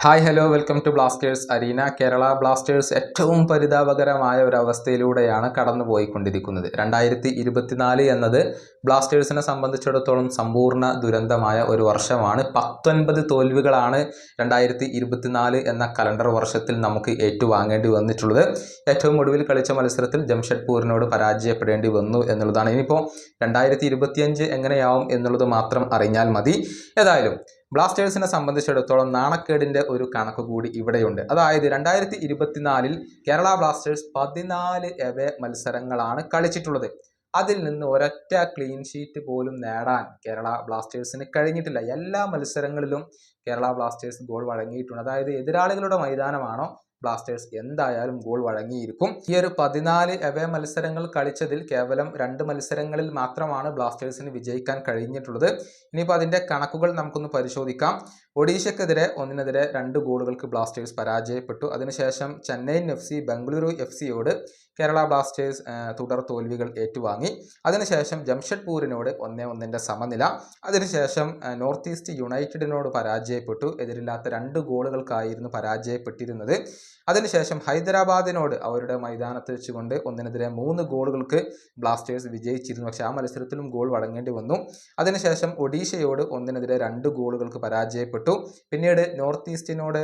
Hi hello welcome to Blasters Arena. Kerala Blasters ഏറ്റവും പരിതാപകരമായ ഒരു അവസ്ഥയിലൂടെയാണ് കടന്നുപോയിക്കൊണ്ടിരിക്കുന്നത്. 2024 എന്നത് ബ്ലാസ്റ്റേഴ്സിനെ സംബന്ധിച്ചിടത്തോളം സമ്പൂർണ്ണ ദുരന്തമായ ഒരു വർഷമാണ്. 19 തോൽവികളാണ് 2024 എന്ന കലണ്ടർ വർഷത്തിൽ നമുക്ക് ഏറ്റുവാങ്ങേണ്ടി വന്നിട്ടുള്ളത്. ഏറ്റവും ഒടുവിൽ കളിച്ച മത്സരത്തിൽ ജംഷഡ്പൂരിനോട് പരാജയപ്പെടേണ്ടി വന്നു എന്നുള്ളതാണ്. ഇനിയിപ്പോൾ 2025 എങ്ങനെയാവും എന്നുള്ളത് മാത്രം അറിഞ്ഞാൽ മതി. ഏതായാലും ബ്ലാസ്റ്റേഴ്സിനെ സംബന്ധിച്ചിടത്തോളം നാണക്കേടിൻ്റെ ഒരു കണക്ക് കൂടി ഇവിടെയുണ്ട്. അതായത് 2024 കേരള ബ്ലാസ്റ്റേഴ്സ് 14 എവേ മത്സരങ്ങളാണ് കളിച്ചിട്ടുള്ളത്. അതിൽ നിന്ന് ഒരൊറ്റ ക്ലീൻ ഷീറ്റ് പോലും നേടാൻ കേരള ബ്ലാസ്റ്റേഴ്സിന് കഴിഞ്ഞിട്ടില്ല. എല്ലാ മത്സരങ്ങളിലും കേരള ബ്ലാസ്റ്റേഴ്സ് ഗോൾ വഴങ്ങിയിട്ടുണ്ട്. അതായത് എതിരാളികളുടെ മൈതാനമാണോ ബ്ലാസ്റ്റേഴ്സ് എന്തായാലും ഗോൾ വഴങ്ങിയിരിക്കും. ഈ ഒരു 14 എവേ മത്സരങ്ങൾ കളിച്ചതിൽ കേവലം 2 മത്സരങ്ങളിൽ മാത്രമാണ് ബ്ലാസ്റ്റേഴ്സിന് വിജയിക്കാൻ കഴിഞ്ഞിട്ടുള്ളത്. ഇനിയിപ്പോൾ അതിൻ്റെ കണക്കുകൾ നമുക്കൊന്ന് പരിശോധിക്കാം. ഒഡീഷയ്ക്കെതിരെ 1-2 ഗോളുകൾക്ക് ബ്ലാസ്റ്റേഴ്സ് പരാജയപ്പെട്ടു. അതിനുശേഷം ചെന്നൈയിൻ FC, ബംഗളൂരു FCയോട് കേരള ബ്ലാസ്റ്റേഴ്സ് തുടർ തോൽവികൾ ഏറ്റുവാങ്ങി. അതിനുശേഷം ജംഷഡ്പൂരിനോട് 1-1 സമനില. അതിനുശേഷം നോർത്ത് ഈസ്റ്റ് യുണൈറ്റഡിനോട് പരാജയപ്പെട്ടു. എതിരില്ലാത്ത 2 ഗോളുകൾക്കായിരുന്നു പരാജയപ്പെട്ടിരുന്നത്. അതിനുശേഷം ഹൈദരാബാദിനോട് അവരുടെ മൈതാനത്ത് വെച്ചുകൊണ്ട് 1-3 ഗോളുകൾക്ക് ബ്ലാസ്റ്റേഴ്സ് വിജയിച്ചിരുന്നു. പക്ഷേ ആ മത്സരത്തിലും ഗോൾ വഴങ്ങേണ്ടി വന്നു. അതിനുശേഷം ഒഡീഷയോട് 1-2 ഗോളുകൾക്ക് പരാജയപ്പെട്ടു. പിന്നീട് നോർത്ത് ഈസ്റ്റിനോട്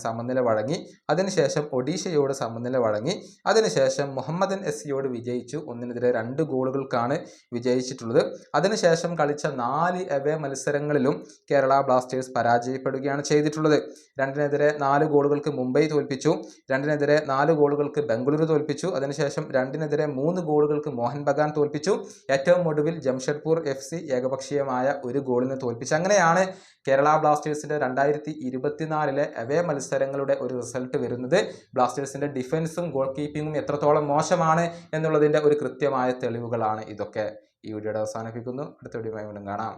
സമനില വഴങ്ങി. അതിനുശേഷം ഒഡീഷയോട് സമനില വഴങ്ങി. അതിനുശേഷം മുഹമ്മദൻ SCയോട് വിജയിച്ചു. 1-2 ഗോളുകൾക്കാണ് വിജയിച്ചിട്ടുള്ളത്. അതിനുശേഷം കളിച്ച 4 എവേ മത്സരങ്ങളിലും കേരള ബ്ലാസ്റ്റേഴ്സ് പരാജയപ്പെടുകയാണ് ചെയ്തിട്ടുള്ളത്. 2-4 ഗോളുകൾക്ക് മുംബൈ തോൽപ്പിച്ചു. 2-4 ഗോളുകൾക്ക് ബംഗളൂരു തോൽപ്പിച്ചു. അതിനുശേഷം 2-3 ഗോളുകൾക്ക് മോഹൻ ബഗാൻ തോൽപ്പിച്ചു. ഏറ്റവും ഒടുവിൽ ജംഷഡ്പൂർ FC ഏകപക്ഷീയമായ 1 ഗോളിന് തോൽപ്പിച്ചു. അങ്ങനെയാണ് കേരള ബ്ലാസ്റ്റേഴ്സിൻ്റെ 2024 എവേ മത്സരങ്ങളുടെ ഒരു റിസൾട്ട് വരുന്നത്. ബ്ലാസ്റ്റേഴ്സിൻ്റെ ഡിഫൻസും ഗോൾ കീപ്പിങ്ങും എത്രത്തോളം മോശമാണ് എന്നുള്ളതിൻ്റെ ഒരു കൃത്യമായ തെളിവുകളാണ് ഇതൊക്കെ. ഈ വീഡിയോയുടെ അവസാനിപ്പിക്കുന്നു. അടുത്ത വീഡിയോയുമായി വീണ്ടും കാണാം.